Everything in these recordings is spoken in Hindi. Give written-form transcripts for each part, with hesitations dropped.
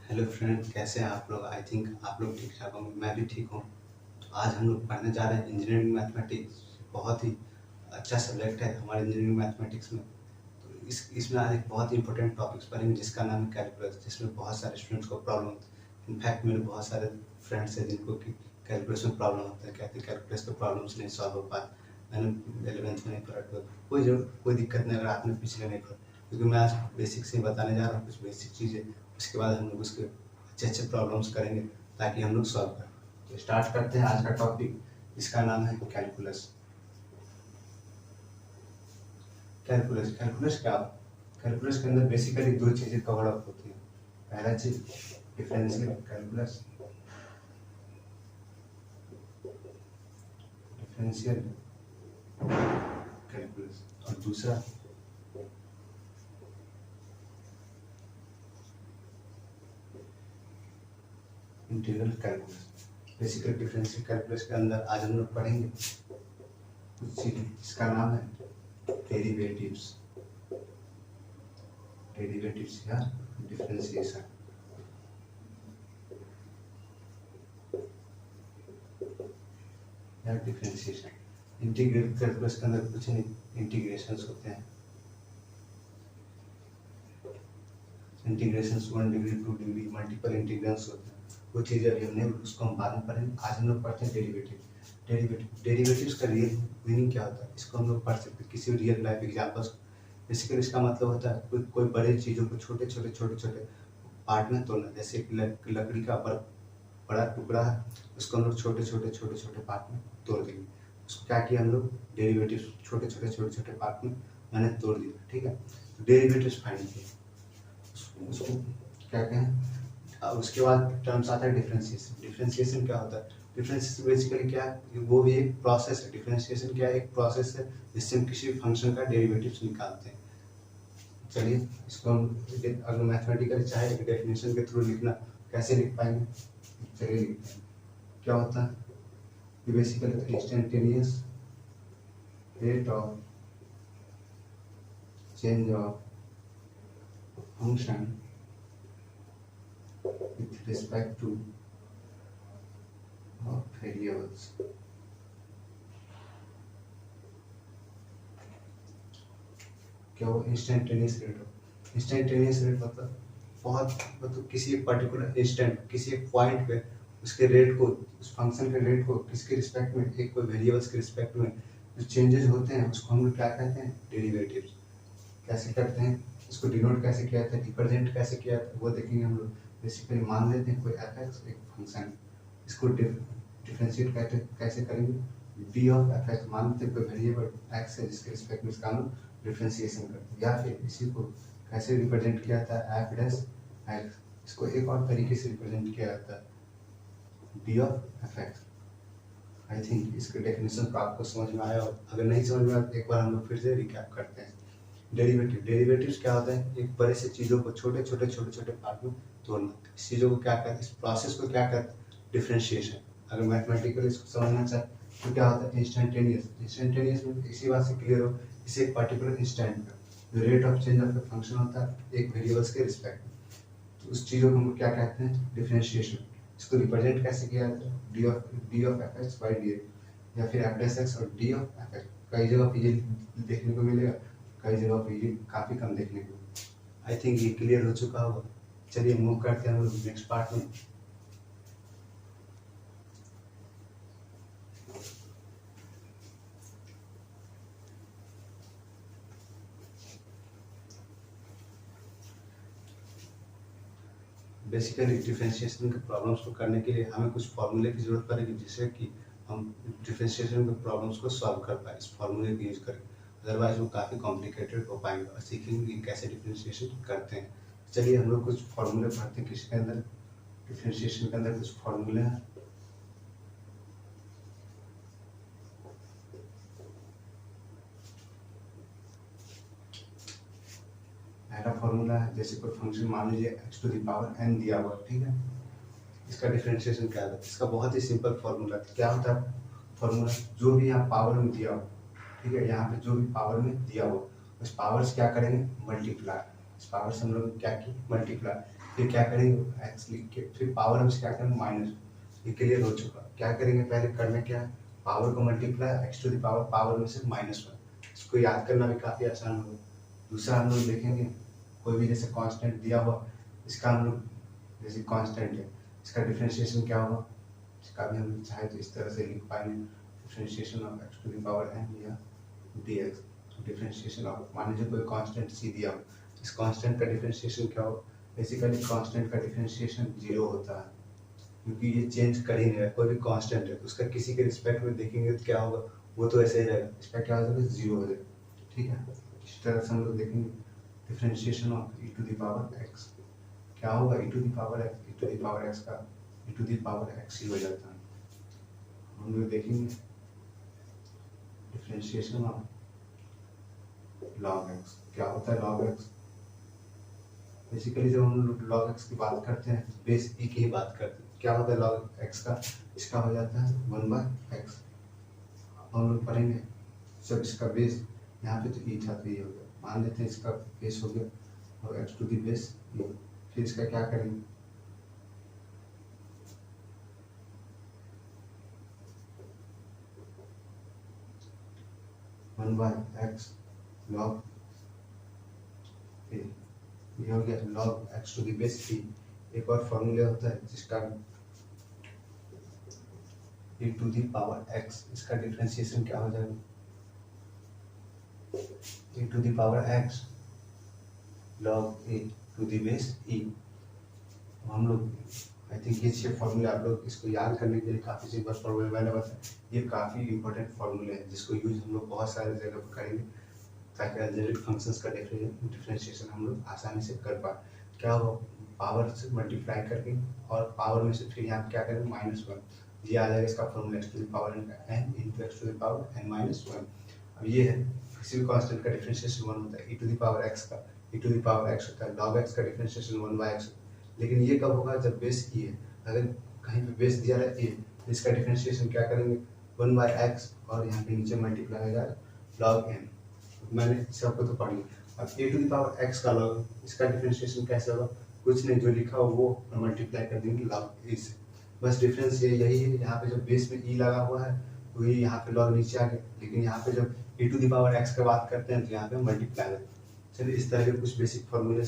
हेलो फ्रेंड, कैसे हैं आप लोग? आई थिंक आप लोग ठीक ठाक होंगे, मैं भी ठीक हूँ। तो आज हम लोग पढ़ने जा रहे हैं इंजीनियरिंग मैथमेटिक्स। बहुत ही अच्छा सब्जेक्ट है हमारे इंजीनियरिंग मैथमेटिक्स में। तो इसमें आज एक बहुत ही इंपॉर्टेंट टॉपिक्स पढ़ेंगे जिसका नाम है कैलकुलस, जिसमें बहुत सारे स्टूडेंट्स को प्रॉब्लम होती है। इनफैक्ट मेरे बहुत सारे फ्रेंड्स हैं जिनको कि कैलकुलस में प्रॉब्लम होता है, कहते हैं कैलकुलस के प्रॉब्लम्स नहीं सॉल्व हो पाए। मैंने 11th में नहीं पढ़ा, तो कोई दिक्कत नहीं अगर आपने पिछले नहीं पढ़ा, क्योंकि मैं आज बेसिक से ही बताने जा रहा हूँ कुछ बेसिक चीज़ें। उसके बाद हम लोग उसके अच्छे अच्छे प्रॉब्लम्स करेंगे ताकि हम लोग सॉल्व करें। तो स्टार्ट करते हैं आज का टॉपिक, इसका नाम है कैलकुलस। कैलकुलस कैलकुलस क्या? कैलकुलस के अंदर बेसिकली दो चीज़ें कवर अप होती हैं। पहला चीज डिफरेंशियल कैलकुलस, डिफरेंशियल कैलकुलस, और दूसरा integral calculus. Basically differential calculus के अंदर आज हम लोग पढ़ेंगे कुछ चीज़ें जिसका नाम है डेरिवेटिव्स। डेरिवेटिव्स या डिफरेंशिएशन। या डिफरेंशिएशन इंटीग्रेट कैलकुलस के अंदर कुछ नहीं, इंटीग्रेशंस होते हैं। Integrations 1 degree 2 degree multiple integrations होते हैं। वो चीज़ें अभी हमने उसको हम बाद में पढ़ेंगे। आज हम लोग पढ़ते हैं डेरिवेटिव्स का रियल मीनिंग क्या होता है, इसको हम लोग पढ़ सकते हैं किसी भी रियल लाइफ एग्जाम्पल्स। बेसिकली इसका मतलब होता है कोई बड़े चीज़ों को छोटे छोटे पार्ट में तोड़ना। जैसे लकड़ी का बड़ा टुकड़ा है, उसको हम लोग छोटे छोटे पार्ट में तोड़ देंगे। उसको क्या किया हम लोग, डेरिवेटिव छोटे छोटे पार्ट में मैंने तोड़ दिया, ठीक है। तो डेरिवेटिव्स फाइंड किए, उसको क्या कहें। उसके बाद टर्म्स आता है डिफरेंशिएशन। डिफरेंशिएशन क्या होता है? डिफरेंशिएशन बेसिकली क्या है, वो भी एक प्रोसेस है। डिफरेंशिएशन क्या है, एक प्रोसेस है जिससे हम किसी भी फंक्शन का डेरिवेटिव्स निकालते हैं। चलिए इसको हम अगर मैथमेटिकली चाहे एक डेफिनेशन के थ्रू लिखना, कैसे लिख पाएंगे? चलिए लिखते हैं। क्या होता है कि basically instantaneous rate of change of function with respect to variables। क्या वो इंस्टेंटेनियस रेट हो? इंस्टेंटेनियस रेट मतलब किसी एक पर्टिकुलर इंस्टेंट, किसी एक पॉइंट पे उसके रेट को, उस फंक्शन के रेट को किसके रिस्पेक्ट में, एक कोई वेरिएबल्स के रिस्पेक्ट में जो चेंजेस होते हैं उसको हम लोग क्या कहते हैं, डेरिवेटिव्स। कैसे करते हैं इसको, डिनोट कैसे किया जाता है, रिप्रेजेंट कैसे किया जाता है, वो देखेंगे हम लोग। बेसिकली मान लेते हैं कोई एफ एक्स एक फंक्शन, इसको डिफरेंशिएट कैसे करेंगे, डी ऑफ एफ एक्स मान लेते हैं कोई वेरिएबल एक्स है जिसके रिस्पेक्ट में इसका हम डिफरेंशिएशन करते हैं। या फिर इसी को कैसे रिप्रेजेंट किया जाता है, एफ डैश एक्स। इसको एक और तरीके से रिप्रेजेंट किया जाता है, D of F x. I think इसके डेफिनेशन को आपको समझ में आया, और अगर नहीं समझ में आया एक बार हम लोग फिर से रिकैप करते हैं। डेरिवेटिव्स क्या होता है, एक बड़े से चीज़ों को छोटे छोटे पार्ट में तोड़ना। इस चीज़ों को क्या कहते हैं, इस प्रोसेस को क्या कहते हैं, डिफरेंशिएशन। अगर मैथमेटिकली इसको समझना चाहे तो क्या होता है, इंस्टेंटेनियस में इसी बात से क्लियर हो, इसे एक पर्टिकुलर इंस्टेंट में जो rate of change of the function होता है एक वेरिएबल्स के रिस्पेक्ट में, तो उस चीज़ों को हम क्या कहते हैं, डिफरेंशिएशन। इसको रिप्रेजेंट कैसे किया जाता है, D of F x by D x, या फिर एफ डैश एक्स और डी ऑफ एफ एक्स। कई जगह पे ये देखने को मिलेगा, कई जगह पे ये काफ़ी कम देखने को। आई थिंक ये क्लियर हो चुका होगा। चलिए मूव करते हैं हम लोग नेक्स्ट पार्ट में। बेसिकली डिफरेंशिएशन के प्रॉब्लम्स को करने के लिए हमें कुछ फॉर्मूले की जरूरत पड़ेगी, जिससे कि हम डिफरेंशिएशन के प्रॉब्लम्स को सॉल्व कर पाए इस फॉर्मूले का यूज करके। अदरवाइज वो काफ़ी कॉम्प्लिकेटेड हो पाएंगे, और सीखेंगे कि कैसे डिफरेंशिएशन करते हैं। चलिए हम लोग कुछ फॉर्मूले पढ़ते हैं। किसके अंदर, डिफरेंशिएशन के अंदर कुछ फॉर्मूले हैं। पहला फॉर्मूला है, जैसे कोई फंक्शन मान लीजिए x to the power n दिया हुआ, ठीक है। इसका डिफरेंशिएशन क्या है, इसका बहुत ही सिंपल फॉर्मूला है। क्या होता है फॉर्मूला, जो भी यहाँ पावर में दिया हो, ठीक है, यहाँ पे जो भी पावर में दिया हो उस पावर से क्या करेंगे, मल्टीप्लाई। इस पावर से हम लोग क्या की, मल्टीप्लाई। फिर क्या करेंगे एक्स लिख के फिर पावर हम क्या करेंगे माइनस, ये क्लियर हो चुका। क्या करेंगे पहले करना क्या है, पावर को multiply x to the power power में से -1, इसको याद करना भी काफ़ी आसान होगा। दूसरा हम लोग देखेंगे कोई भी जैसे कांस्टेंट दिया हुआ, इसका हम लोग जैसे कांस्टेंट है इसका डिफरेंशिएशन क्या होगा, इसका भी हम चाहे तो इस तरह से लिख पाएंगे, differentiation of x to the power n या dx। डिफरेंशिएशन ऑफ मान लीजिए कोई कांस्टेंट c दिया हो, इस कांस्टेंट का डिफरेंशिएशन क्या हो, बेसिकली कांस्टेंट का डिफरेंशिएशन 0 होता है, क्योंकि ये चेंज कर ही नहीं रहा। कोई भी कांस्टेंट है तो उसका किसी के रिस्पेक्ट में देखेंगे तो क्या होगा, वो तो ऐसे ही रहेगा, इसका क्या हो जाएगा 0 हो जाएगा। ठीक है, इस तरह से हम लोग देखेंगे differentiation of e to the power x क्या होगा, e to the power x, e to the power x का e to the power x ही हो जाता है। हम लोग देखेंगे डिफरेंशिएशन ऑफ log x क्या होता है, log x बेसिकली जब हम लोग log x की बात करते हैं तो बेस e की ही बात करते हैं। क्या होता है log x का, इसका हो जाता है 1/x। हम लोग पढ़ेंगे जब इसका बेस यहाँ पे तो e था तो ये हो गया, मान लेते हैं इसका बेस हो गया और x to the base e, फिर इसका क्या करेंगे 1/x log a, ये हो गया log x to the base e। एक और फॉर्मूला होता है जिसका e to the power x, इसका डिफरेंशिएशन क्या हो जाएगा e to the power x log a to the base e। हम लोग आई थिंक ये 6 फॉर्मूले आप लोग इसको याद करने के लिए काफ़ी सी बस फॉर्मूले मैंने बताया, ये काफ़ी इंपॉर्टेंट फॉर्मूले हैं जिसको यूज हम लोग बहुत सारे जगह पर करेंगे ताकि अलजेब्रिक फंक्शंस का डिफरेंशिएशन हम लोग आसानी से कर पाए। क्या हो, पावर से मल्टीप्लाई करके और पावर में से फिर यहाँ क्या करेंगे -1, ये आ जाएगा इसका formula x to the power n into x to the power n-1। अब ये है किसी भी कांस्टेंट का डिफरेंशिएशन 1 होता है, e to the power x का e to the power x होता है, log x का डिफरेंशिएशन 1/x। लेकिन ये कब होगा जब बेस e है, अगर कहीं पे बेस दिया रहा है a, इसका डिफरेंशिएशन क्या करेंगे 1/x और यहाँ पे नीचे मल्टीप्लाई हो जाएगा log n। मैंने सबको तो पढ़ लिया। अब a to the power x का log, इसका डिफरेंशिएशन कैसे होगा, कुछ नहीं जो लिखा हो वो मल्टीप्लाई कर देंगे log a से। बस डिफरेंस ये यही है, यहाँ पे जब बेस में e लगा हुआ है तो ये यहाँ पे log नीचे आ गया, लेकिन यहाँ पे जब e to the power x का बात करते हैं तो यहाँ पे मल्टीप्लाई है। चलिए इस तरह के कुछ बेसिक फॉर्मूले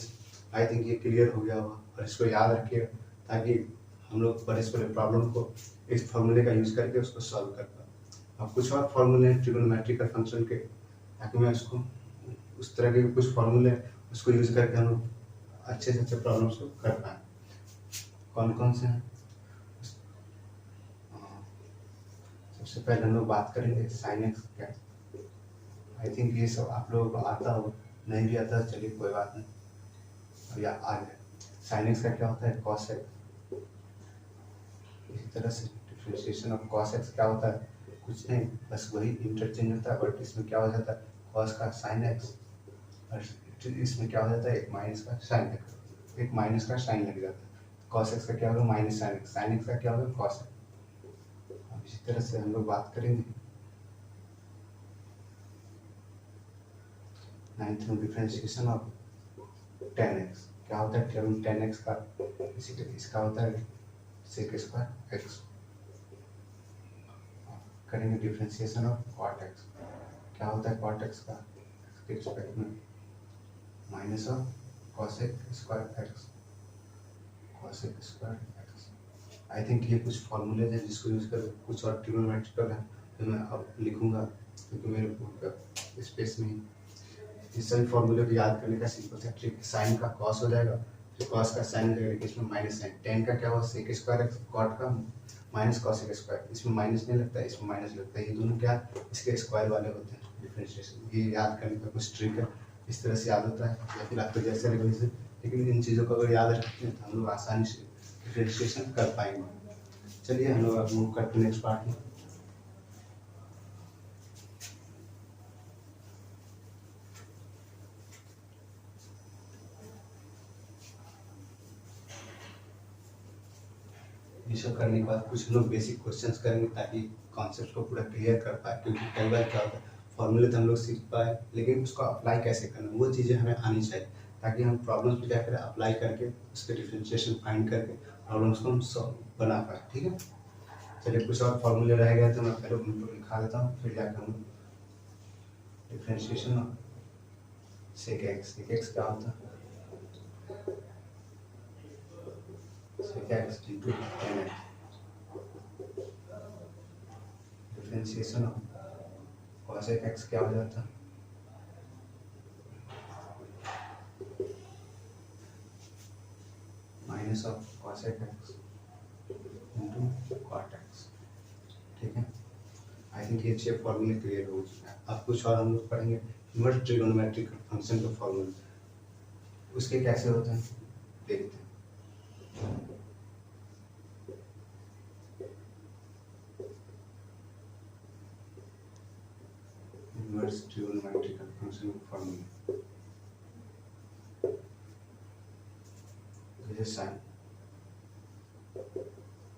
आई थिंक ये क्लियर हो गया होगा और इसको याद रखिएगा ताकि हम लोग बड़े से बड़े प्रॉब्लम को इस फॉर्मूले का यूज करके उसको सॉल्व कर पाए। अब कुछ और फॉर्मूले हैं ट्रिगोनोमेट्रिकल फंक्शन के, ताकि मैं उसको उस तरह के कुछ फॉर्मूले उसको यूज करके हम लोग अच्छे से अच्छे प्रॉब्लम्स को कर पाए। कौन कौन से हैं, सबसे पहले हम लोग बात करेंगे साइन एक्स क्या। आई थिंक ये सब आप लोगों को आता हो, नहीं भी आता चलिए कोई बात नहीं, अब या आ गया। साइन एक्स का क्या होता है कॉस एक्स, इसी तरह से डिफरेंशिएशन ऑफ कॉस एक्स क्या होता है, कुछ नहीं बस वही इंटरचेंज होता है, बट इसमें क्या हो जाता है कॉस का साइन एक्स और इसमें क्या हो जाता है एक माइनस का साइन एक्स, एक माइनस का साइन लग जाता है। कॉस एक्स का क्या होगा minus sine x, sine x का क्या होगा कॉस एक्स। अब इसी तरह से हम लोग बात करेंगे नाइन्थ में डिफरेंशिएशन ऑफ tan x क्या होता है, tan x का इसका होता है sec स्क्वायर x। करेंगे डिफरेंशिएशन ऑफ cot x क्या होता है cot x का, x के रिस्पेक्ट में minus of cosec square x, cosec square x। I think ये कुछ फॉर्मूले हैं जिसको यूज कर कुछ और ट्रिगोनोमेट्रिकल है तो मैं अब लिखूंगा क्योंकि मेरे बुक का स्पेस में इस सभी फॉर्मूले को याद करने का सिंपल सा ट्रिक, साइन का कॉस हो जाएगा, फिर कॉस का साइन हो जाएगा, इसमें माइनस साइन, टेन का क्या होगा सेक स्क्वायर एक्स, कॉट का माइनस कॉसेक स्क्वायर, इसमें माइनस नहीं लगता है इसमें माइनस लगता है, ये दोनों क्या इसके स्क्वायर वाले होते हैं डिफरेंशिएशन। ये याद करने का कुछ ट्रिक है, इस तरह से याद होता है या फिर आपको जैसे लगे वैसे, लेकिन इन चीज़ों को अगर याद रखते हैं तो हम लोग आसानी से डिफरेंशिएशन कर पाएंगे। चलिए हम लोग अब मूव करते हैं नेक्स्ट पार्ट में। ये सब करने के बाद कुछ लोग बेसिक क्वेश्चंस करेंगे ताकि कॉन्सेप्ट को पूरा क्लियर कर पाए, क्योंकि कई बार क्या होता है फॉर्मूले तो हम लोग सीख पाए लेकिन उसको अप्लाई कैसे करना वो चीज़ें हमें आनी चाहिए ताकि हम प्रॉब्लम्स पे क्या करें, अप्लाई करके उसके डिफरेंशिएशन फाइंड करके प्रॉब्लम्स को हम सॉल्व बना पाए। ठीक है, चलिए कुछ और फॉर्मूले रह गए तो मैं पहले उनको लिखा देता हूँ, फिर जाकर हम डिफरेंशिएशन ऑफ सेक एक्स क्या होता है, sec x into tan x, differentiation of cosec x क्या हो जाता है, minus of cosec x into cot x. ठीक है, आई थिंक ये 6 फॉर्मूले क्लियर हो चुका है। अब कुछ और हम लोग पढ़ेंगे इन्वर्स ट्रिगोनोमेट्रिक फंक्शन के फॉर्मूले, उसके कैसे होते हैं देखते हैं। इन्वर्स ट्रिगोनोमेट्रिक फंक्शन के फॉर्मूले,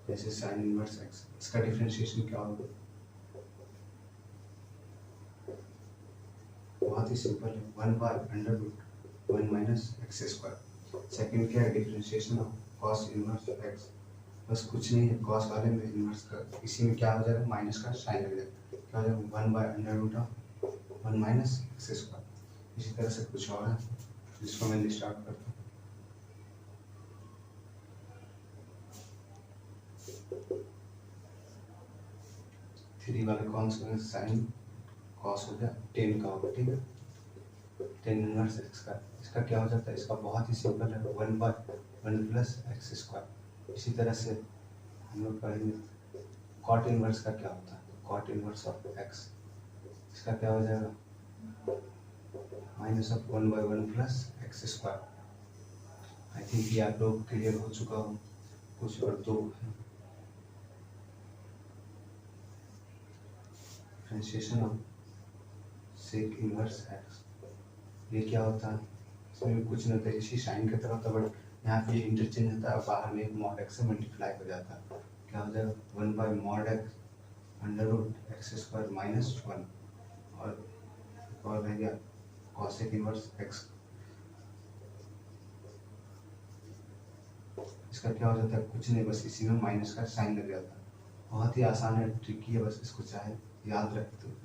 जैसे साइन इनवर्स एक्स, इसका डिफरेंशिएशन क्या होगा, बहुत ही सिंपल है, 1/√1 माइनस एक्स स्क्वायर। सेकेंड क्या है, differentiation of cos inverse x, बस कुछ नहीं है, कॉस वाले में इनवर्स का, इसी में क्या हो जाएगा, माइनस का साइन लग जाएगा, क्या हो जाएगा 1/√1 माइनस एक्स स्क्वायर। इसी तरह से कुछ और है जिसको मैं लिस्ट आउट करता हूँ। थ्री वाले कौन सा साइन कॉस हो गया 10 का होगा। ठीक है, 10 इनवर्स एक्स का, इसका क्या हो जाता है, इसका बहुत ही सिंपल है, 1/1 प्लस एक्स स्क्वायर। इसी तरह से हम लोग पढ़ेंगे कॉट इनवर्स का क्या होता है, कॉट इनवर्स ऑफ एक्स, इसका क्या हो जाएगा, minus of 1/1 plus x square. I think ये आप लोग क्लियर हो चुका हो। कुछ और दो differentiation of sec inverse x, ये क्या होता है, इसमें भी कुछ नहीं होता है, इसी साइन की तरह होता है, बट यहाँ पे ये इंटरचेंज होता है, बाहर में एक मॉड एक्स से मल्टीप्लाई हो जाता है, क्या हो जाएगा 1/mod x under x square minus 1, और रह गया कॉसेक इनवर्स एक्स, इसका क्या हो जाता है, कुछ नहीं, बस इसी में माइनस का साइन लग जाता है। बहुत ही आसान है, ट्रिकी है, बस इसको चाहे याद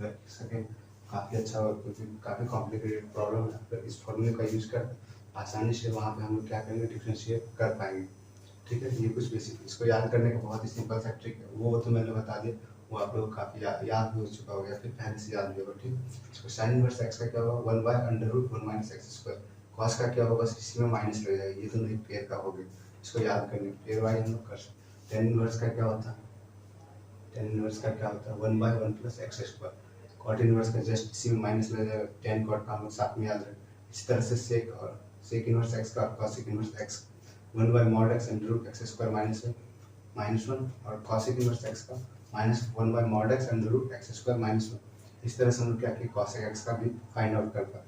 रख सके काफ़ी अच्छा होगा, क्योंकि काफ़ी कॉम्प्लिकेटेड प्रॉब्लम है। अगर इस फॉर्मूले का यूज कर आसानी से वहाँ पे हम लोग क्या करेंगे, डिफ्रेंशिएट कर पाएंगे। ठीक है, ये कुछ बेसिक, इसको याद करने का बहुत ही सिंपल सा ट्रिक है, वो तो मैंने बता दिया, वो आप लोग काफ़ी याद भी हो चुका होगा, या फिर पहले से याद भी होगा। ठीक, इसको साइन इनवर्स एक्स का क्या होगा 1/√1 माइनस एक्स स्क्वायर, कॉस का क्या होगा, बस इसी में माइनस लग जाएगा, ये तो नहीं पेयर का हो गया, इसको याद करने पेयर वाइज हम लोग कर सकते। टेन इनवर्स का क्या होता है, टेन इनवर्स का क्या होता है 1/1 plus x square, cot inverse का जस्ट इसी में माइनस लग जाएगा, टेन कॉट का हम लोग साथ में याद रखें। इसी तरह से सेक और सेक इनवर्स एक्स का और cosec inverse x 1/mod x under root x square -1 और कॉसिक इनवर्स एक्स का -1/mod x under root x square -1। इस तरह से हम लोग क्या कि कॉसिक एक्स का भी फाइंड आउट कर पाए।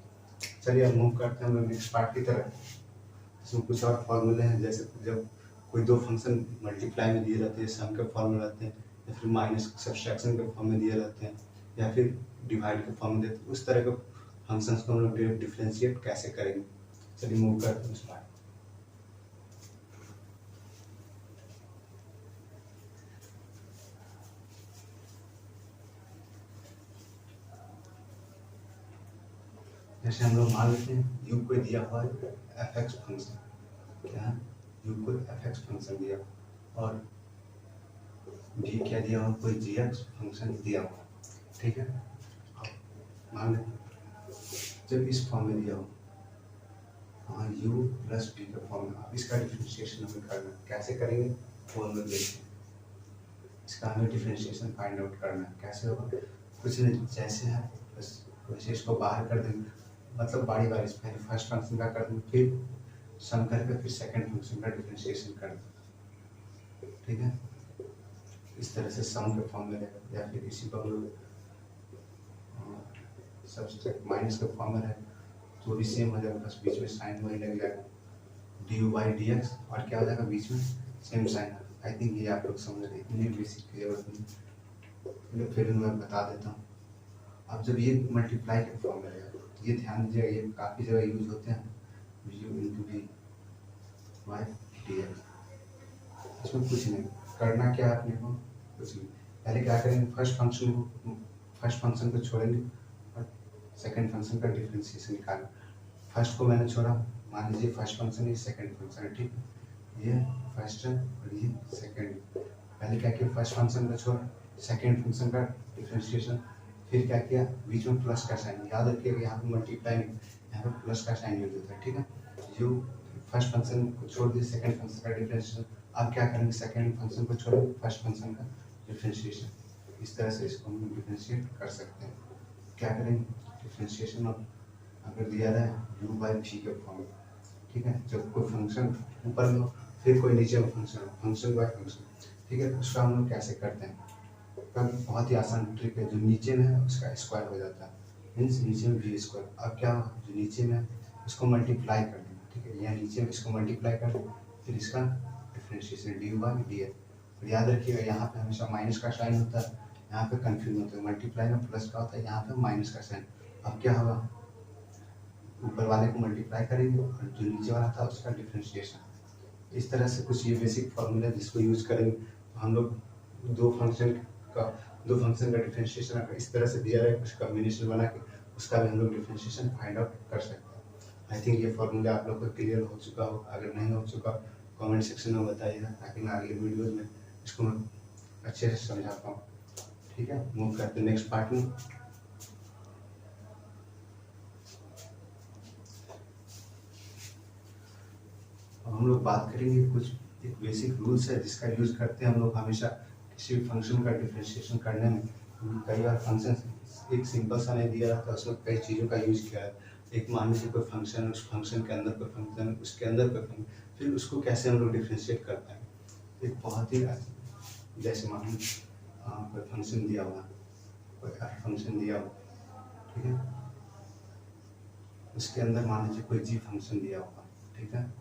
चलिए अब मूव करते हैं हम लोग नेक्स्ट पार्ट की तरफ, इसमें कुछ और फॉर्मूले हैं, जैसे जब कोई दो फंक्शन मल्टीप्लाई में दिए रहते हैं, सम के फॉर्मूले रहते हैं, या फिर माइनस सब्सट्रैक्शन के फॉर्म में दिए रहते हैं, या फिर डिवाइड के फॉर्म में देते हैं, उस तरह के फंक्शंस को हम लोग डिफरेंशिएट कैसे करेंगे। चलिए मूव करते हैं उस पार्ट। जैसे हम लोग मान लेते हैं u को दिया हुआ है fx फंक्शन, क्या है u को fx फंक्शन दिया, और v क्या दिया हुआ, कोई gx फंक्शन दिया हुआ। ठीक है, मान लेते जब इस फॉर्म में दिया हो, हाँ u प्लस v के फॉर्म में, अब इसका डिफरेंशिएशन हमें करना है, कैसे करेंगे वो हम लोग देखते हैं। इसका हमें डिफरेंशिएशन फाइंड आउट करना है, कैसे होगा, कुछ नहीं, जैसे है बस वैसे इसको बाहर कर देंगे, मतलब बारी बारी से पहले फर्स्ट फंक्शन का कर देंगे, फिर सम करके फिर सेकंड फंक्शन का डिफरेंशिएशन कर देंगे। ठीक है, इस तरह से सम के फॉर्म में रहेगा, या फिर इसी को हम लोग सब्सट्रैक्ट माइनस का फॉर्म में रहेगा, तो भी सेम हो जाएगा, बस बीच में साइन वही लग जाएगा dy/dx, और क्या हो जाएगा बीच में सेम साइन। आई थिंक ये आप लोग समझ रहे हैं, इतनी बेसिक की जरूरत नहीं, फिर मैं बता देता हूँ। अब जब ये मल्टीप्लाई के फॉर्म में रहेगा, ये ध्यान दीजिएगा, ये काफ़ी जगह यूज होते हैं, u into v y d x. इसमें कुछ नहीं करना, क्या है अपने को कुछ नहीं। पहले क्या करेंगे, फर्स्ट फंक्शन को छोड़ेंगे और सेकंड फंक्शन का डिफरेंशिएशन निकालेंगे। फर्स्ट को मैंने छोड़ा, मान लीजिए फर्स्ट फंक्शन, ये सेकंड फंक्शन है, ठीक है, ये फर्स्ट है और ये सेकंड। पहले क्या किया, फर्स्ट फंक्शन को छोड़ा, सेकंड फंक्शन का डिफरेंशिएशन, फिर क्या किया, बीच में प्लस का साइन, याद रखिएगा यहाँ पे मल्टीप्लाई नहीं, यहाँ पे प्लस का साइन यूज होता है, ठीक है। यू फर्स्ट फंक्शन को छोड़ दिए, सेकंड फंक्शन का डिफरेंशिएशन। अब क्या करेंगे, सेकंड फंक्शन को छोड़ेंगे, फर्स्ट फंक्शन का डिफरेंशिएशन। इस तरह से इसको हम डिफरेंशिएट कर सकते हैं। क्या करेंगे, डिफरेंशिएशन ऑफ, अगर दिया रहा है यू बाई वी के फॉर्म, ठीक है, जब कोई फंक्शन ऊपर में हो फिर कोई नीचे में फंक्शन हो, फंक्शन बाय फंक्शन, ठीक है, उसका हम लोग कैसे करते हैं, बहुत ही आसान ट्रिक है। जो नीचे में है उसका स्क्वायर हो जाता है, मीन्स नीचे में वी स्क्वायर। अब क्या, जो नीचे में है उसको मल्टीप्लाई कर देना, ठीक है, यहाँ नीचे में इसको मल्टीप्लाई कर देना, फिर इसका डिफरेंशिएशन डी बाई डी है। और याद रखिएगा यहाँ पे हमेशा माइनस का साइन होता है, यहाँ पे कंफ्यूज होता है, मल्टीप्लाई में प्लस का होता है, यहाँ पे माइनस का साइन। अब क्या होगा, ऊपर वाले को मल्टीप्लाई करेंगे और जो नीचे वाला था उसका डिफरेंशिएशन। इस तरह से कुछ ये बेसिक फॉर्मूला जिसको यूज करेंगे तो हम लोग दो फंक्शन का डिफरेंशिएशन अगर इस तरह से दिया रहे, कुछ कॉम्बिनेशन बना के उसका भी हम लोग डिफरेंशिएशन फाइंड आउट कर सकते हैं। आई थिंक ये फॉर्मूला आप लोग को क्लियर हो चुका हो, अगर नहीं हो चुका कमेंट सेक्शन में बताइएगा, ताकि मैं अगले वीडियोज में इसको मैं अच्छे से समझा पाऊँ। ठीक है, मूव करते हैं नेक्स्ट पार्ट में। हम लोग बात करेंगे कुछ एक बेसिक रूल्स है जिसका यूज करते हैं हम लोग हमेशा किसी भी फंक्शन का डिफरेंशिएशन करने में। कई बार फंक्शन एक सिंपल सा नहीं दिया रहता, उसमें कई चीज़ों का यूज किया है। एक मान लीजिए कोई फंक्शन है, उस फंक्शन के अंदर कोई फंक्शन है, उसके अंदर कोई फंक्शन, फिर उसको कैसे हम लोग डिफरेंशिएट कर पाएंगे। एक बहुत ही जैसे मान कोई फंक्शन दिया हुआ, कोई एफ फंक्शन दिया हुआ, ठीक है, उसके अंदर मान लीजिए कोई जी फंक्शन दिया हुआ, ठीक है,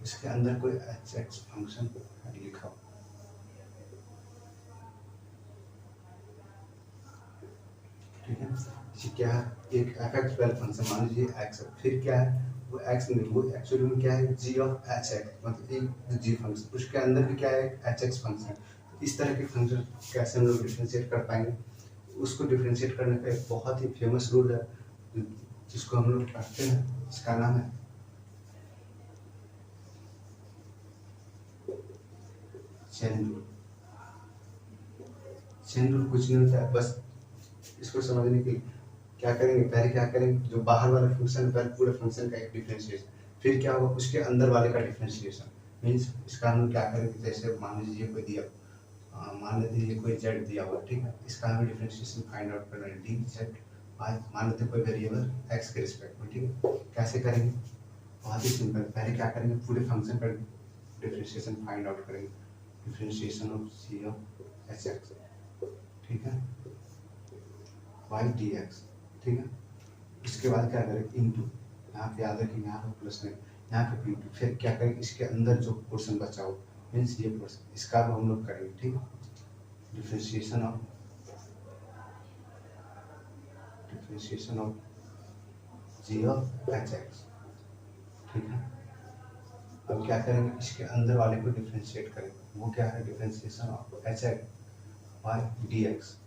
इसके अंदर कोई एच एक्स फंक्शन लिखा हो, ठीक है, ये क्या है, एक एफ एक्स वेल फंक्शन मान लीजिए एक्स है, फिर क्या है वो एक्स नहीं, वो एक्चुअली में क्या है, जी ऑफ एच एक्स, मतलब एक जी फंक्शन, उसके अंदर भी क्या है, एच एक्स फंक्शन। इस तरह के फंक्शन कैसे हम लोग डिफ्रेंशिएट कर पाएंगे, उसको डिफ्रेंशिएट करने का एक बहुत ही फेमस रूल है जिसको हम लोग पढ़ते हैं, इसका नाम है चेन रूल। चेन रूल कुछ नहीं होता है, बस इसको समझने के लिए क्या करेंगे, पहले क्या करेंगे, जो बाहर वाला फंक्शन पहले पूरे फंक्शन का एक डिफरेंशिएशन, फिर क्या होगा उसके अंदर वाले का डिफरेंशिएशन। मीन्स इसका हम क्या करेंगे, जैसे मान लीजिए कोई दिया, मान लीजिए कोई जेड दिया हुआ, ठीक है, इसका हमें डिफरेंशिएशन फाइंड आउट करना है, डी जेड बाय मान लेते कोई वेरिएबल एक्स के रिस्पेक्ट में, ठीक है, कैसे करेंगे, बहुत ही सिंपल, पहले क्या करेंगे, पूरे फंक्शन का डिफरेंशिएशन फाइंड आउट करेंगे, differentiation of c of h x, ठीक है, वाई डी एक्स, ठीक है, इसके बाद क्या करें, इंटू, यहाँ पे याद रखेंगे, यहाँ पे प्लस नहीं, यहाँ पे इंटू, फिर क्या करेंगे, इसके अंदर जो पोर्शन बचा हो मीन्स ये पोर्शन, इसका भी हम लोग करेंगे, ठीक है, differentiation of g of h x, ठीक है। अब क्या करेंगे, इसके अंदर वाले को डिफरेंशिएट करेंगे, वो क्या है, differentiation of h x by d x.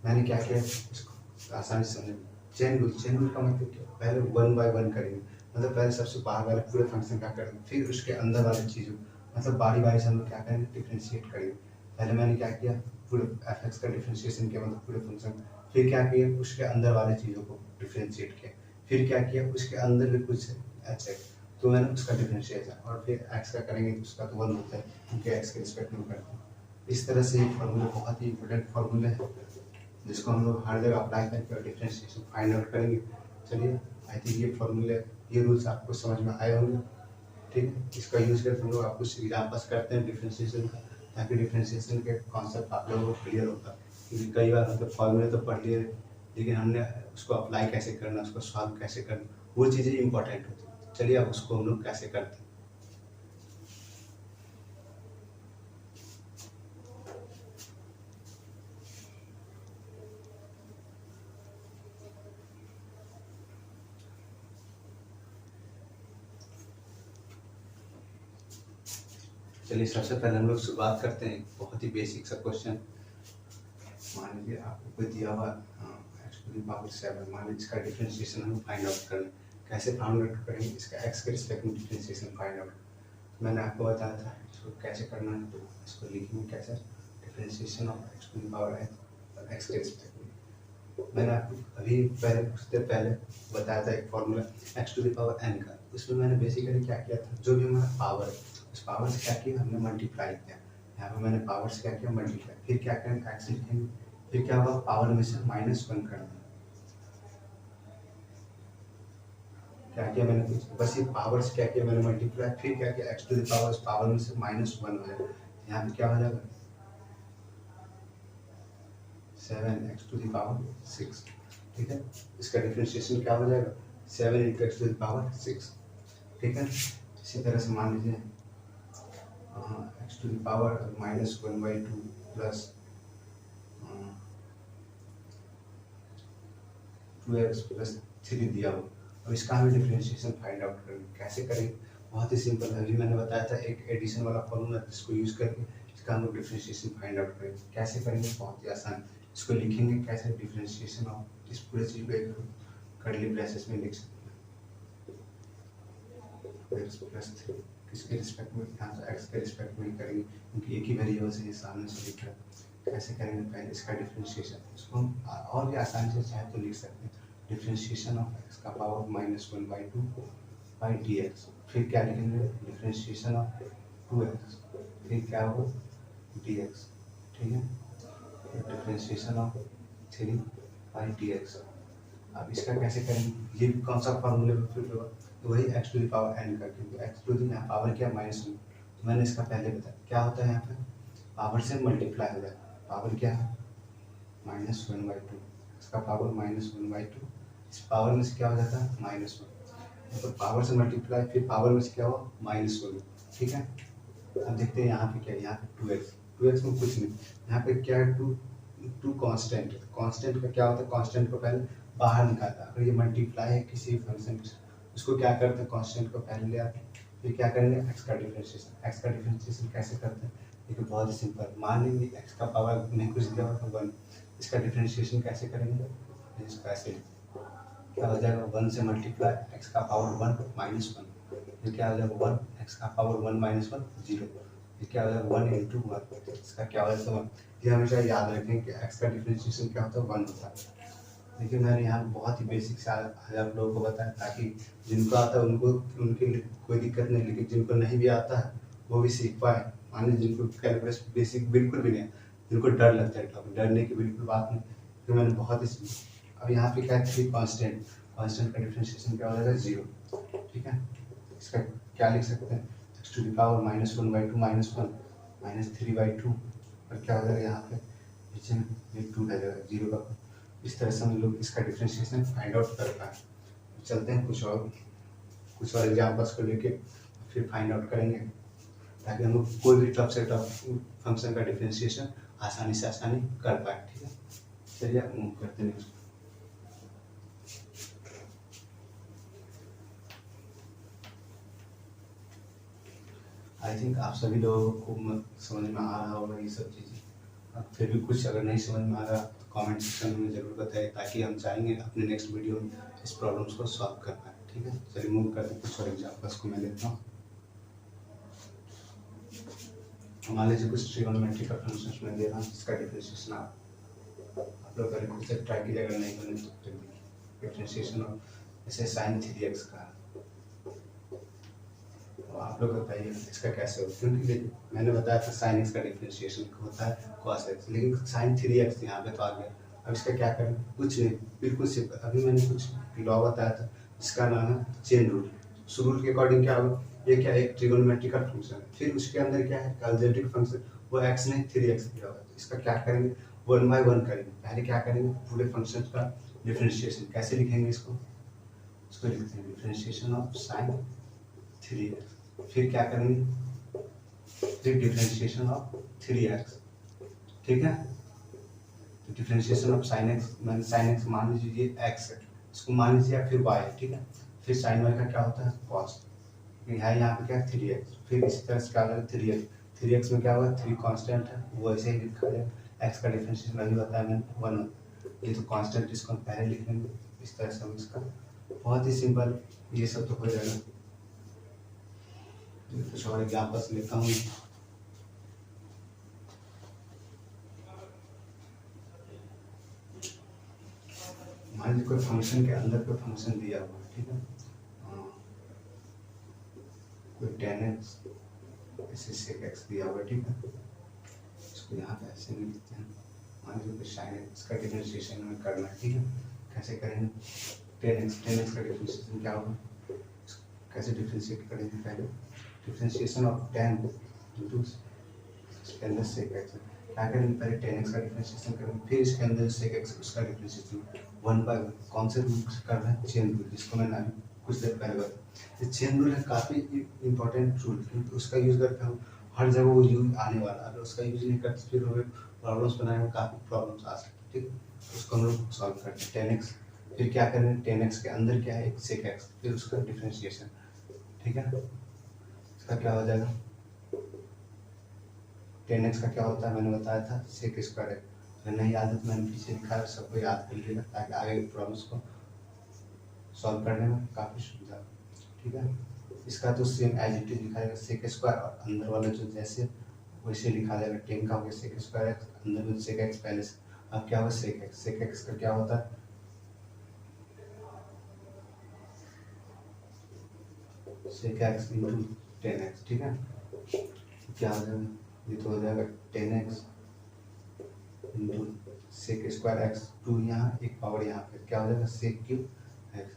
मैंने क्या किया, इसको आसानी से समझें, चेन रूल का मतलब क्या, पहले वन बाय वन करेंगे, मतलब पहले सबसे बाहर वाले पूरे फंक्शन का करेंगे, फिर उसके अंदर वाली चीज़ों, मतलब बारी बारी से हम लोग क्या करेंगे, डिफरेंशिएट करेंगे। पहले मैंने क्या किया, पूरे एफ एक्स का डिफरेंशिएशन किया, मतलब पूरे फंक्शन, फिर क्या किया, उसके अंदर वाले चीज़ों को डिफरेंशिएट किया, फिर क्या किया, उसके अंदर भी कुछ एच एक्स, तो मैंने उसका डिफरेंशिएशन, और फिर एक्स का करेंगे तो उसका तो वन होता है क्योंकि एक्स के रिस्पेक्ट में करते हैं। इस तरह से ये फॉर्मूला बहुत ही इंपॉर्टेंट फॉर्मूला है जिसको हम लोग हर जगह अप्लाई करके और डिफरेंशिएशन फाइंड आउट करेंगे। चलिए, आई थिंक ये फॉर्मूले, ये रूल्स आपको समझ में आए होंगे, ठीक है, इसका यूज करके हम लोग आपको एग्जाम्पल्स करते हैं डिफरेंशिएशन का, ताकि डिफरेंशिएशन के कॉन्सेप्ट आप लोगों को क्लियर होता। क्योंकि कई बार मतलब फॉर्मूले तो पढ़ लिए लेकिन हमने उसको अप्लाई कैसे करना, उसको सॉल्व कैसे करना, वो चीज़ें इंपॉर्टेंट होती है। चलिए अब उसको हम लोग कैसे करते हैं। चलिए सबसे पहले हम लोग शुरुआत करते हैं बहुत ही बेसिक सा क्वेश्चन। मान लीजिए आपको कोई दिया हुआ एक्स टू द पावर 7, मान लीजिए इसका डिफरेंशिएशन हमें फाइंड आउट करना है। कैसे फाइंड आउट करेंगे इसका एक्स के रिस्पेक्ट में डिफरेंशिएशन फाइंड आउट। मैंने आपको बताया था इसको कैसे करना है, तो इसको लिखेंगे कैसे, differentiation of x to the power x के रिस्पेक्ट में। मैंने आपको अभी पहले कुछ देर पहले बताया था एक formula x to the power n का। उसमें मैंने बेसिकली क्या किया था, जो भी हमारा पावर है उस पावर से क्या किया हमने मल्टीप्लाई किया। यहाँ पर मैंने पावर से क्या किया मल्टीप्लाई, फिर क्या करेंगे एक्स लिखेंगे, फिर क्या होगा पावर में से -1 कर देंगे। क्या किया मैंने कुछ बस ये पावर से क्या किया मैंने मल्टीप्लाई, फिर क्या किया एक्स टू द पावर, उस पावर में से -1 हो जाएगा। यहाँ पे क्या हो जाएगा 7x टू द पावर 6। ठीक है, इसका डिफरेंशिएशन क्या हो जाएगा 7 × x टू द पावर 6। ठीक है, इसी तरह से मान लीजिए x to the power -1/2 plus 2x plus 3 दिया हो। अब इसका हमें डिफरेंशिएशन फाइंड आउट करेंगे। कैसे करेंगे, बहुत ही सिंपल है। अभी मैंने बताया था एक एडिशन वाला फॉर्मूला जिसको यूज करके इसका हम लोग डिफरेंशिएशन फाइंड आउट करेंगे। कैसे करेंगे, बहुत ही आसान। इसको लिखेंगे कैसे, डिफरेंशिएशन ऑफ इस पूरे चीज को एक कर्ली ब्रेसेस में लिख सकते हैं प्लस 3 किसके रिस्पेक्ट में, यहाँ तो एक्स के रिस्पेक्ट में करेंगे क्योंकि एक ही वेरिएबल से सामने से लिख रहा है। कैसे करेंगे, पहले इसका डिफरेंशिएशन, इसको हम और भी आसानी से चाहे तो लिख सकते हैं, डिफरेंशिएशन ऑफ एक्स का पावर -1/2 dx। फिर क्या लिखेंगे डिफरेंशिएशन ऑफ 2x, फिर क्या होगा dx। ठीक है, डिफरेंशिएशन ऑफ 3/dx। अब इसका कैसे करेंगे, ये भी कौन सा फॉर्मूले में फिट होगा, तो वही x to the power n का, क्योंकि x टू द यहाँ पावर क्या -1, तो मैंने इसका पहले बताया क्या होता है यहाँ पे पावर से मल्टीप्लाई हो जाता है। पावर क्या है -1/2, इसका पावर -1/2, इस पावर में से क्या हो जाता है -1, तो पावर से मल्टीप्लाई फिर पावर में से क्या हुआ -1। ठीक है, अब देखते हैं यहाँ पे क्या है, यहाँ पे 2x में कुछ नहीं, यहाँ पे क्या है 2 कांस्टेंट। कांस्टेंट का क्या होता है, कांस्टेंट को पहले बाहर निकालता है। अगर ये मल्टीप्लाई है किसी फंक्शन उसको क्या करते हैं कांस्टेंट को पहले ले आते हैं, फिर क्या करेंगे एक्स का डिफरेंशिएशन। एक्स का डिफरेंशिएशन कैसे करते हैं, देखिए बहुत ही सिंपल। मान लीजिए एक्स का पावर नहीं कुछ दिया हुआ तो 1, इसका डिफरेंशिएशन कैसे करेंगे, इसको ऐसे क्या हो जाएगा 1 से मल्टीप्लाई एक्स का पावर 1 -1, फिर क्या हो जाएगा 1 एक्स का पावर 1 -1 0, फिर क्या हो जाएगा 1 × 1, इसका क्या हो जाएगा 1। ये हमेशा याद रखें कि एक्स का डिफरेंशिएशन क्या होता है 1 होता है। लेकिन मैंने यहाँ बहुत ही बेसिक से आप लोगों को बताया ताकि जिनको आता है उनको उनके लिए कोई दिक्कत नहीं, लेकिन जिनको नहीं भी आता है वो भी सीख पाए। मान लीजिए जिनको कैलकुलस बेसिक बिल्कुल भी नहीं, जिनको डर लगता है टॉपिक, डरने की बिल्कुल बात नहीं, तो मैंने बहुत ही अब यहाँ पे क्या है कांस्टेंट, कांस्टेंट का डिफरेंशिएशन क्या हो जाएगा 0। ठीक है, इसका क्या लिख सकते हैं x टू द पावर -1/2 -1 -3/2, और क्या हो जाएगा यहाँ पे पीछे में ये 2 रह जाएगा 0 का। इस तरह से हम लोग इसका डिफरेंशिएशन फाइंड आउट कर पाए। चलते हैं कुछ और एग्जाम्पल्स को लेके फिर फाइंड आउट करेंगे, ताकि हम लोग कोई भी टफ से टफ फंक्शन का डिफरेंशिएशन आसानी से कर पाए। ठीक है, चलिए मूव करते हैं। आई थिंक आप सभी लोगों को समझ में आ रहा होगा ये सब चीज़ें। अब फिर भी कुछ अगर नहीं समझ में आ रहा तो कमेंट सेक्शन में ज़रूर बताएं, ताकि हम चाहेंगे अपने नेक्स्ट वीडियो में इस प्रॉब्लम्स को सॉल्व कर पाए। ठीक है, चलिए मूव करते हैं। कुछ और एग्जाम्पल्स को मैं लेता हूँ। मान लीजिए कुछ ट्रिगोनोमेट्रिक फंक्शंस में दे रहा हूँ, जिसका डिफरेंशिएशन आप लोग करें खुद से ट्राई कीजिए, अगर नहीं बने तो फिर डिफरेंशिएशन ऑफ ऐसे sin 3x का आप लोग बताइए इसका कैसे हो, क्योंकि देखिए मैंने बताया था sin x का डिफरेंशिएशन होता है cos x, लेकिन sin 3x यहाँ पे तो आ गया। अब इसका क्या करें, कुछ नहीं, बिल्कुल सिंपल। अभी मैंने कुछ लॉ बताया था जिसका नाम है चेन रूल। उस रूल के अकॉर्डिंग क्या होगा, ये क्या है एक ट्रिगोनोमेट्रिकल फंक्शन है, फिर उसके अंदर क्या है अलजेब्रिक फंक्शन, वो x नहीं 3x दिया हुआ है। इसका क्या करेंगे 1/1 करेंगे। पहले क्या करेंगे पूरे फंक्शन का डिफरेंशिएशन, कैसे लिखेंगे इसको लिखते हैं डिफरेंशिएशन ऑफ sin 3x, फिर क्या करेंगे फिर डिफरेंशिएशन ऑफ 3x। ठीक है, तो डिफरेंशिएशन ऑफ sin x, मैंने sin x मान लीजिए ये x है, इसको मान लीजिए फिर y। ठीक है, फिर sin y का क्या होता है cos, यहाँ पे क्या 3x, फिर इसी तरह से क्या होगा 3x, 3x में क्या होगा, 3 कांस्टेंट है वो ऐसे ही लिखा जाएगा। x का डिफरेंशिएशन अभी बताया मैंने 1, ये तो कांस्टेंट इसको हम पहले लिख लेंगे इस तरह से हम इसका, बहुत ही सिंपल, ये सब तो हो जाएगा। कुछ और एग्जाम्पल्स लेता हूँ। मान लीजिए कोई फंक्शन के अंदर कोई फंक्शन दिया हुआ है, ठीक है, कोई 10x ऐसे sec दिया हुआ है, ठीक है, इसको यहाँ पे ऐसे नहीं लिखते हैं। मान लीजिए कोई sin x का डिफरेंशिएशन हमें करना है, ठीक है, कैसे करेंगे, 10x का डिफरेंशिएशन क्या होगा, कैसे डिफरेंशिएट करेंगे, पहले डिफरेंशिएशन ऑफ 10 इंटू इसके अंदर sec x, क्या करेंगे, पहले 10x का डिफरेंशिएशन करेंगे, फिर इसके अंदर sec x उसका डिफरेंशिएशन 1 बाय 1, कौन से रूल से कर रहे हैं, चेन रूल, जिसको मैंने अभी कुछ देर पहले बताया। ये चेन रूल है काफ़ी इंपॉर्टेंट रूल, क्योंकि उसका यूज़ करके हम हर जगह वो यूज आने वाला, अगर उसका यूज नहीं करते फिर हमें प्रॉब्लम्स बनाने में काफ़ी प्रॉब्लम्स आ सकती है, ठीक, उसको हम लोग सॉल्व करते हैं। 10x फिर क्या करेंगे, 10x के अंदर क्या है, एक sec x, फिर उसका डिफरेंशिएशन, ठीक है, इसका क्या हो जाएगा, 10x का क्या होता है मैंने बताया था sec स्क्वायर है, अगर नहीं याद है तो मैंने पीछे लिखा है, सबको याद कर लीजिएगा ताकि आगे प्रॉब्लम्स को सॉल्व करने में काफ़ी सुविधा हो, ठीक है। इसका तो सेम एज इट इज लिखा जाएगा sec स्क्वायर, और अंदर वाला जो जैसे वैसे लिखा जाएगा, 10 का हो गया sec स्क्वायर x, अंदर में sec x पहले से, अब क्या होगा sec x का क्या होता है, sec x इंटू 10x, ठीक है, क्या हो जाएगा, ये तो हो जाएगा 10x into sec square x, 2 यहाँ एक पावर यहाँ पे क्या हो जाएगा sec क्यूब x।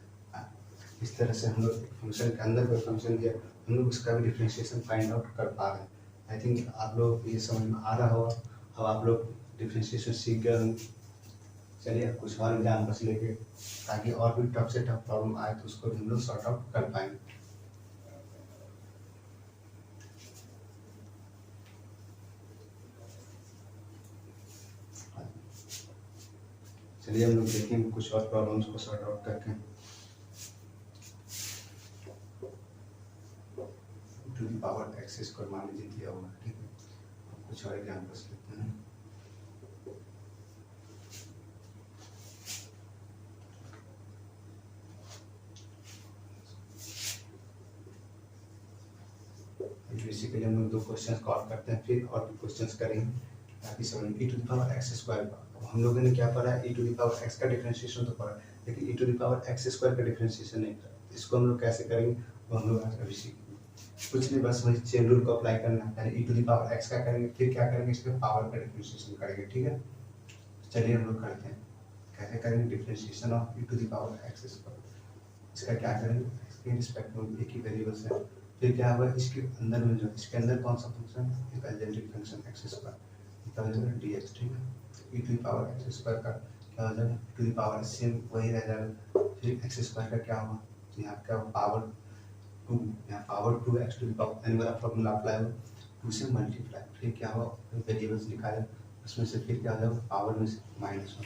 इस तरह से हम लोग फंक्शन के अंदर कोई फंक्शन दिया, हम लोग उसका भी डिफरेंशिएशन फाइंड आउट कर पा रहे हैं। आई थिंक आप लोग ये समझ में आ रहा होगा, अब आप लोग डिफरेंशिएशन सीख गए होंगे। चलिए कुछ और एग्जाम्पल्स लेके, ताकि और भी टफ से टफ प्रॉब्लम आए तो उसको भी हम लोग सॉर्ट आउट कर पाएंगे। चलिए हम लोग देखेंगे कुछ और प्रॉब्लम्स को सॉर्ट आउट करके। To the power x square मान लीजिए दिया हुआ है, ठीक है, कुछ और एग्जाम्पल्स लेते हैं। बेसिकली हम लोग 2 क्वेश्चन सॉल्व करते हैं, फिर और भी क्वेश्चंस करेंगे ताकि समझ में। e to the power x square, हम लोगों ने क्या पढ़ा है, e to the power x का डिफरेंशिएशन तो पढ़ा, लेकिन e to the power x square का डिफरेंशिएशन नहीं पढ़ा। इसको हम लोग कैसे करेंगे वो हम लोग आज अभी सीखेंगे। कुछ नहीं, बस वही चेन रूल को अप्लाई करना है, पहले e to the power x का करेंगे, फिर क्या करेंगे, इसके पावर का डिफरेंशिएशन करेंगे, ठीक है। चलिए हम लोग करते हैं, कैसे करेंगे differentiation of e to the power x square, इसका क्या करेंगे, इसके रिस्पेक्ट में एक ही वेरिएबल से, फिर क्या होगा, इसके अंदर में जो इसके अंदर कौन सा फंक्शन है, एक अलजेब्रिक फंक्शन एक्स स्क्वायर, इसका हो जाएगा dx, ठीक है। e to the power x square का क्या हो जाएगा, टू द पावर सेम वही रह जाएगा, फिर एक्स स्क्वायर का क्या होगा, तो यहाँ क्या पावर 2, यहाँ power 2x to the power n वाला फॉर्मूला अप्लाई हो, 2 से मल्टीप्लाई, फिर क्या होगा, वेरिएबल्स लिखा है उसमें से, फिर क्या हो जाएगा, पावर में से -1,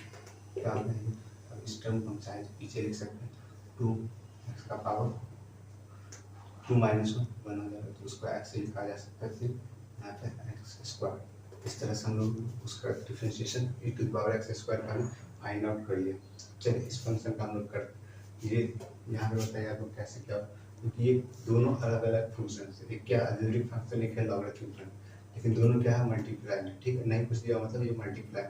क्या हो जाएगा, अब इस टर्म को हम चाहे पीछे लिख सकते हैं, 2x का पावर 2 - 1 1 हो जाएगा, तो उसको x से लिखा जा सकता है, फिर यहाँ पे एक्स स्क्वायर। इस तरह से हम लोग उसका differentiation e to the power x square का फाइंड आउट कर लिया। चलिए इस फंक्शन का हम लोग करते, ये यहाँ पे बताइए आपको कैसे क्या, क्योंकि ये दोनों अलग अलग फंक्शन है, एक क्या अलजेब्रिक फंक्शन, एक है लॉगरिथमिक फंक्शन, लेकिन दोनों क्या है मल्टीप्लाई में, ठीक है, नहीं कुछ दिया मतलब ये मल्टीप्लाई,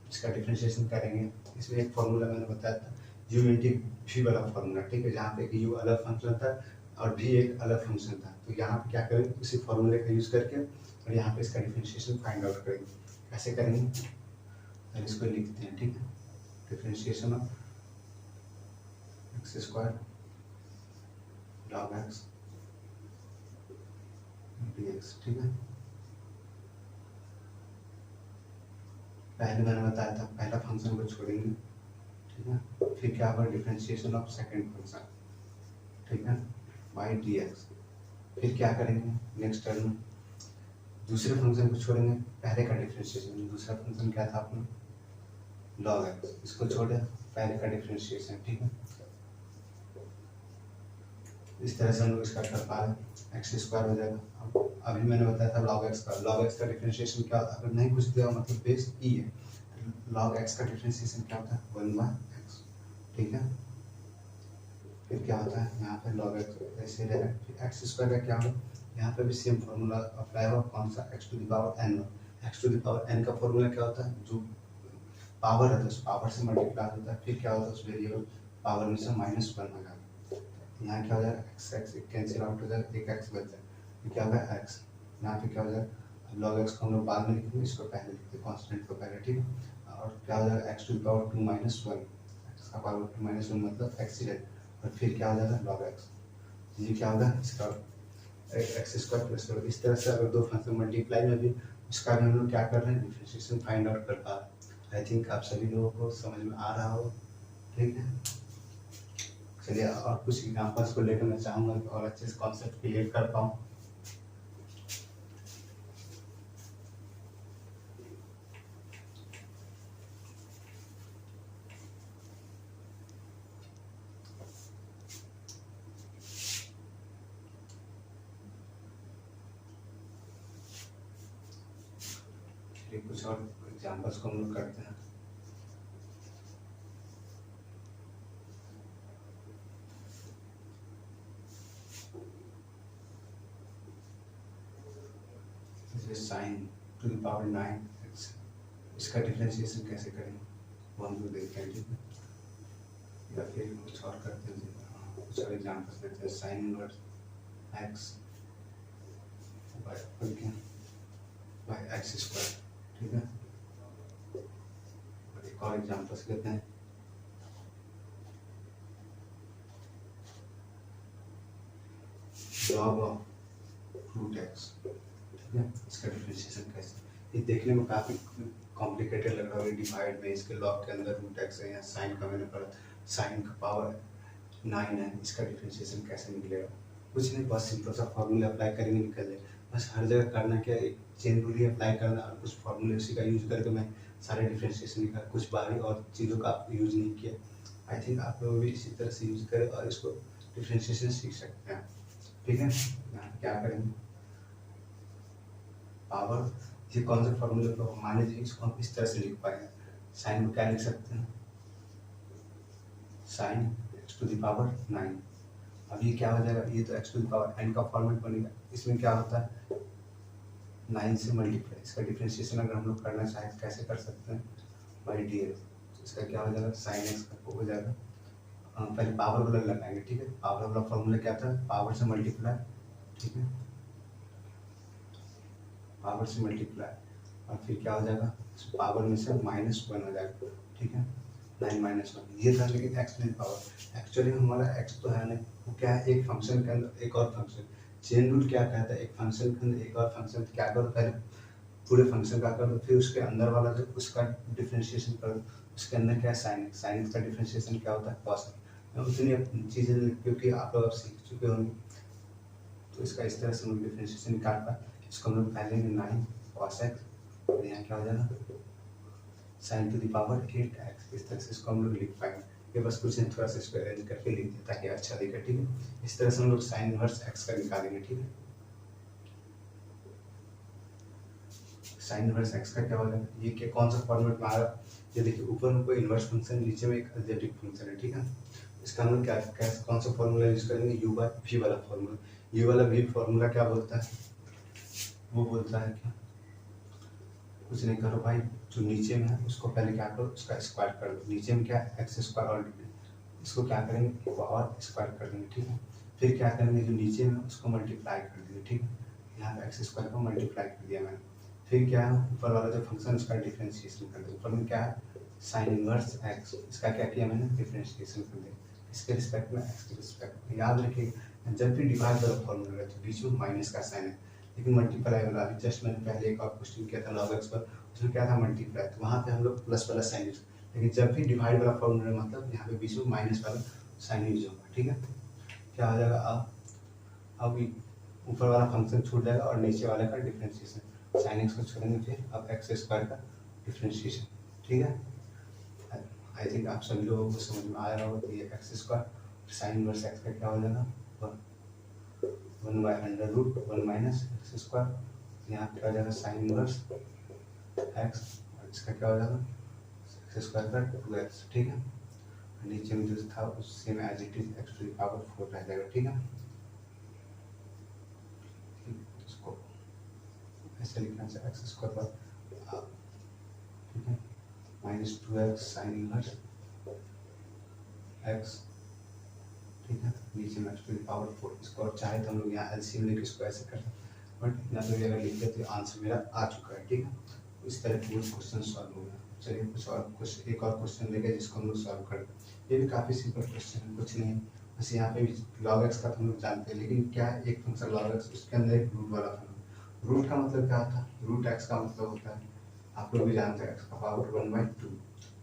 इसका डिफरेंशिएशन करेंगे। इसमें एक फॉर्मूला मैंने बताया था u इंटू v वाला फॉर्मूला, ठीक है, जहाँ पे u अलग फंक्शन था और v एक अलग फंक्शन था, तो यहाँ पे क्या करेंगे, उसी फॉर्मूले का यूज करके और यहाँ पे इसका डिफरेंशिएशन फाइंड आउट करेंगे। कैसे करेंगे, और इसको लिखते हैं, ठीक है, differentiation of x square log x dx, ठीक है। पहले मैंने बताया था पहला फंक्शन को छोड़ेंगे, ठीक है, फिर क्या होगा, डिफरेंशिएशन ऑफ सेकंड फंक्शन, ठीक है, y dx, फिर क्या करेंगे, नेक्स्ट टर्म में दूसरे फंक्शन को छोड़ेंगे, पहले का डिफरेंशिएशन, दूसरा फंक्शन क्या था अपना log x, इसको छोड़े पहले का डिफरेंशिएशन, ठीक है। इस तरह से हम लोग इसका कर पा रहे हैं। एक्स स्क्वायर हो जाएगा। अब अभी मैंने बताया था लॉग एक्स का डिफरेंशिएशन क्या होता है, अगर नहीं कुछ दिया मतलब बेस ई है, लॉग एक्स का डिफरेंशिएशन क्या होता है 1/x, ठीक है। फिर क्या होता है यहाँ पे लॉग एक्स ऐसे रहेगा, फिर एक्स स्क्वायर का क्या होगा, यहाँ पे भी सेम फॉर्मूला अप्लाई होगा, कौन सा x to the power n, x to the power n का फॉर्मूला क्या होता है, जो पावर है उस पावर से मल्टीप्लाई होता है, फिर क्या होता है उस वेरिएबल पावर में से -1 हो जाएगा, यहाँ क्या हो जाएगा एक्स एक्स कैंसिल आउट हो जाएगा, एक एक्स बच जाएगा, फिर क्या होगा एक्स, यहाँ पे क्या हो जाएगा लॉग एक्स को हम लोग बाद में लिखेंगे, इसको पहले लिखते हैं कॉन्स्टेंट को पहले, ठीक है। और क्या हो जाएगा x to the power 2 - 1, x का पावर 2 - 1 मतलब एक्स ही रहेगा, और फिर क्या हो जाएगा लॉग एक्स, ये क्या होगा इसका एक्स स्क्वायर प्लस करो। इस तरह से अगर दो फंक्शन मल्टीप्लाई में भी उसका भी हम लोग क्या कर रहे हैं डिफरेंशिएशन फाइंड आउट कर पा रहे हैं। आई थिंक आप सभी लोगों को समझ में आ रहा हो, ठीक है। चलिए और कुछ एग्जांपल्स को लेकर मैं चाहूँगा कि और अच्छे से कॉन्सेप्ट क्लियर कर पाऊँ। कुछ और एग्जांपल्स को हम लोग करते हैं। Sign to the power 9x, इसका डिफरेंशिएशन कैसे करेंगे वो हम लोग देखते हैं, ठीक है। या फिर कुछ और करते हैं, कुछ और एग्जांपल्स लेते हैं, sine inverse x by x square, ठीक है। और एक और एग्जांपल्स लेते हैं, log ऑफ रूट एक्स, ठीक है। इसका डिफरेंशिएशन कैसे, ये देखने में काफ़ी कॉम्प्लिकेटेड लग रहा है, डिवाइड में इसके लॉग के अंदर रूट एक्स है, यहाँ साइन का मैंने पढ़ा, साइन का पावर 9 है, इसका डिफरेंशिएशन कैसे निकलेगा, कुछ नहीं, बस सिंपल सा फॉर्मूला अप्लाई करेंगे निकल जाए। बस हर जगह करना क्या है, चेन रूल ही अप्लाई करना और कुछ फॉर्मूले उसी का यूज करके मैं सारे डिफरेंशिएशन निकाल, कुछ बारी और चीज़ों का यूज नहीं किया। आई थिंक आप लोग भी इसी तरह से यूज करें और इसको डिफरेंशिएशन सीख सकते हैं, ठीक है। यहाँ पे क्या करेंगे, पावर, ये कौन से फॉर्मूले को मान लीजिए इसको हम इस तरह से लिख पाएंगे, साइन को क्या लिख सकते हैं, sine x to the power 9। अब ये क्या हो जाएगा, ये तो x to the power n का फॉर्मेट बनेगा, इसमें क्या होता है 9 से मल्टीप्लाई, इसका डिफरेंशिएशन अगर हम लोग करना चाहें कैसे कर सकते हैं, बाई डी एक्स, इसका क्या हो जाएगा साइन एक्स का हो जाएगा, पहले पावर वाला लगाएंगे, ठीक है। पावर वाला फॉर्मूला क्या था, पावर से मल्टीप्लाई, ठीक है, पावर से मल्टीप्लाई, और फिर क्या हो जाएगा पावर में से -1 हो जाएगा, ठीक है। 9 - 1 ये था, लेकिन x to the power actually हमारा एक्स तो है नहीं, वो क्या है एक फंक्शन के अंदर एक और फंक्शन, चेन रूल क्या कहता है एक फंक्शन के अंदर एक और फंक्शन, क्या करो पहले पूरे फंक्शन का कर दो, फिर उसके अंदर वाला जो उसका डिफरेंशिएशन कर दो, उसके अंदर क्या है साइन एक्स, साइन एक्स का डिफरेंशिएशन क्या होता है कॉस एक्स। मैं उतनी चीज़ें क्योंकि आप लोग सीख चुके होंगे, तो इसका इस तरह से हम डिफरेंशिएशन निकाल पाए, इसको हम लोग पहले 9 कॉस एक्स, और यहाँ क्या हो जाएगा sign to the power 8x, इस तरह से इसको हम लोग लिख पाएंगे। ये बस कुछ नहीं, थोड़ा सा इसको अरेंज करके लिख दिया ताकि अच्छा दिखे, ठीक है। इस तरह से हम लोग साइन इनवर्स x का निकालेंगे, ठीक है। साइन इनवर्स x का क्या हो जाएगा, ये क्या कौन सा फॉर्मेट में आ रहा है, ये देखिए ऊपर में कोई इनवर्स फंक्शन, नीचे में एक अलजेब्रिक फंक्शन है, ठीक है। इसका हम लोग क्या कौन सा फॉर्मूला यूज करेंगे, u/v वाला फॉर्मूला। ये वाला v फॉर्मूला क्या बोलता है, वो बोलता है क्या, कुछ नहीं करो भाई, जो नीचे में है उसको पहले क्या करो उसका स्क्वायर कर दो, नीचे में क्या है एक्स स्क्वायर ऑलरेडी, इसको क्या करेंगे और स्क्वायर कर देंगे, ठीक है। फिर क्या करेंगे जो नीचे में उसको मल्टीप्लाई कर देंगे, ठीक है। यहाँ पे एक्स स्क्वायर को मल्टीप्लाई कर दिया मैंने, फिर क्या है ऊपर वाला जो फंक्शन उसका डिफरेंशिएशन कर दिया, ऊपर में क्या है साइन इनवर्स एक्स, इसका क्या किया मैंने डिफरेंशिएशन कर दिया, इसके रिस्पेक्ट में एक्स के रिस्पेक्ट में। याद रखिए जब भी डिवाइड वाला फॉर्मूला है तो बीच में माइनस का साइन है, लेकिन मल्टीप्लाई वाला अभी जस्ट मैंने पहले एक और क्वेश्चन किया था लॉग एक्स पर, उसमें क्या था मल्टीप्लाई, तो वहाँ पे हम लोग प्लस वाला साइन यूज, लेकिन जब भी डिवाइड वाला फॉर्मूला मतलब यहाँ पे बीच में माइनस वाला साइन यूज होगा, ठीक है। क्या हो जाएगा अब ऊपर वाला फंक्शन छूट जाएगा और नीचे वाले का डिफरेंशिएशन, साइन एक्स को छोड़ेंगे, फिर अब एक्स स्क्वायर का डिफरेंशिएशन, ठीक है। आई थिंक आप सभी लोगों को समझ में आ रहा होगा, तो ये x square sine inverse x का क्या हो जाएगा 1 by under root 1 minus x square. यहाँ क्या हो जाएगा साइन इनवर्स एक्स, और इसका क्या हो जाएगा एक्स स्क्वायर का 2x। ठीक है, नीचे में जो था उस same as it is x to the power 4 रह जाएगा। ठीक है, इसको ऐसे लिखना चाहिए एक्स स्क्वायर पर, ठीक है, minus 2x sign inverse x. ठीक है, नीचे में एक्स टू द पावर 4। इसको और चाहे तो हम लोग यहाँ एलसीएम लेके इसको ऐसे कर सकते हैं, बट इतना तो अगर लिख देते तो आंसर मेरा आ चुका है। ठीक है, तो इस तरह पूरा क्वेश्चन सॉल्व हो गया। चलिए कुछ और क्वेश्चन, एक और क्वेश्चन लेके जिसको हम लोग सॉल्व कर दें। ये भी काफ़ी सिंपल क्वेश्चन है, कुछ नहीं बस यहाँ पे भी लॉग एक्स का तो हम लोग जानते हैं, लेकिन क्या है एक फंक्शन लॉग एक्स, उसके अंदर एक रूट वाला फंक्शन। रूट का मतलब क्या होता है, रूट एक्स का मतलब होता है आप लोग भी जानते हैं एक्स का पावर 1/2।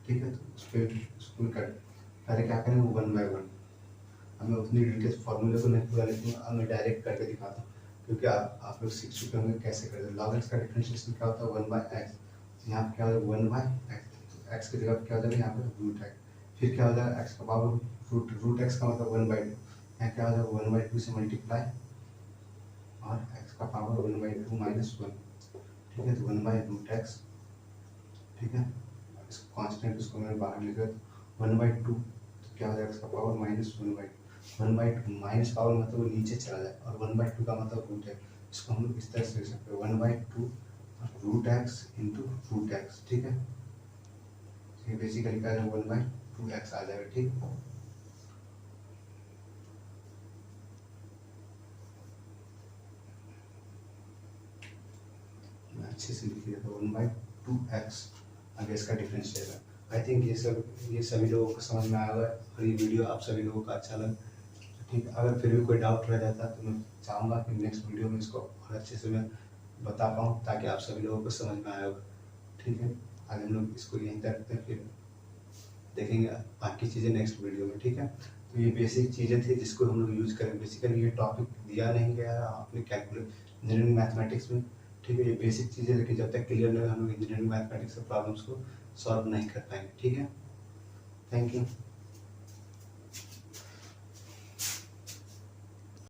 ठीक है, तो उस पर स्कूल कर पहले क्या करें वो 1/1। हमें उतनी डिटेल्स फॉर्मूले को नहीं पूरा लिखूंगा, अब मैं डायरेक्ट करके दिखाता हूँ, क्योंकि आप लोग सीख चुके होंगे कैसे करते हैं। लॉग एक्स का डिफरेंशिएशन क्या होता है 1/x। यहाँ पे क्या हो जाएगा 1/x, तो एक्स की जगह क्या हो जाएगा यहाँ पे रूट एक्स। फिर क्या हो जाएगा एक्स का पावर रूट एक्स का मतलब 1/2। यहाँ क्या हो जाएगा 1/2 से मल्टीप्लाई और एक्स का पावर 1/2 माइनस 1। ठीक है, तो 1/√x। ठीक है, इसको कांस्टेंट इसको मैंने बाहर लिखा 1/2, तो क्या हो जाएगा इसका पावर -1/2। 1/2 माइनस पावर मतलब वो नीचे चला जाए, और 1/2 का मतलब रूट है। इसको हम लोग इस तरह से लिख सकते हैं 1/2 root x into root x. ठीक है, ये बेसिकली क्या है 1/2x आ जाएगा। ठीक, मैं अच्छे से लिख दिया था 1/2x आगे इसका डिफरेंशिएशन। आई थिंक ये सभी लोगों को समझ में आएगा, और ये वीडियो आप सभी लोगों का अच्छा लगा। ठीक, अगर फिर भी कोई डाउट रह जाता है तो मैं चाहूँगा कि नेक्स्ट वीडियो में इसको और अच्छे से मैं बता पाऊँ, ताकि आप सभी लोगों को समझ में आया होगा। ठीक है, आज हम लोग इसको यहीं तक रखते हैं, फिर देखेंगे बाकी चीज़ें नेक्स्ट वीडियो में। ठीक है, तो ये बेसिक चीज़ें थी जिसको हम लोग यूज़ करें। बेसिकली ये टॉपिक दिया नहीं गया है आपने कैलकुलेट इंजीनियरिंग मैथमेटिक्स में। ठीक है, ये बेसिक चीज़ें, लेकिन जब तक क्लियर नहीं हम लोग इंजीनियरिंग मैथमेटिक्स के प्रॉब्लम्स को सॉल्व नहीं कर पाएंगे। ठीक है, थैंक यू।